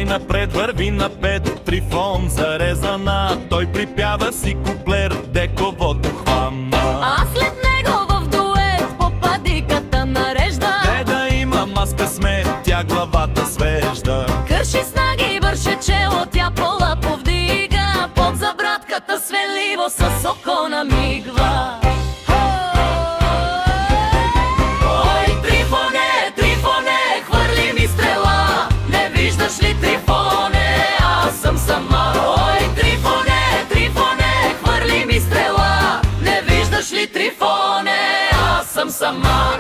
Най-напред върви напред Трифон зарезана. Той припява си куплер, дековото хвана. А след него в дует попадиката нарежда. Не да има маска смет, тя главата свежда. Кърши снаги и върше чело, тя пола повдига. Под забратката свенливо с око намигва. Ой, Трифоне, Трифоне, хвърли ми стрела. Не виждаш ли, Трифоне, аз съм сама. Ой, Трифоне, Трифоне, хвърли ми стрела. Не виждаш ли, Трифоне, аз съм сама.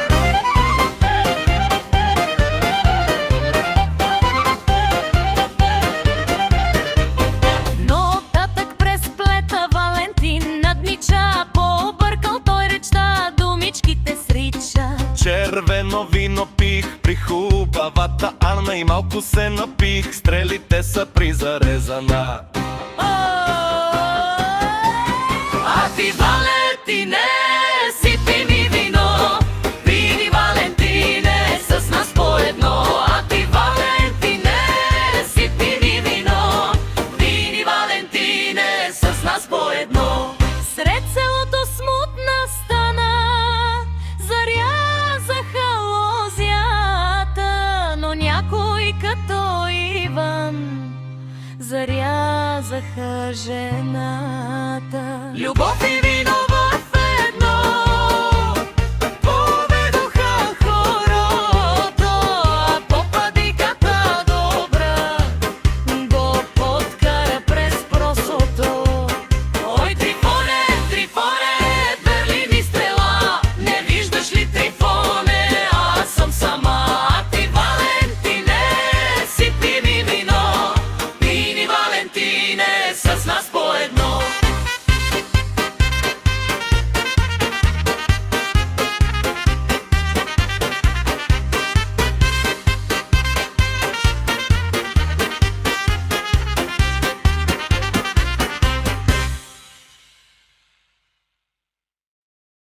Червено вино пих при хубавата Анна и малко се напих. Стрелите са при зарезана. А ти, Валентине, сипи ми вино. Пини, Валентине, с нас по едно. А ти, Валентине, сипи ми вино. Пини, Валентине, с нас по едно. Сред селото смутна стана, зарязаха лозята, но някой като Иван зарязаха жената. Любов и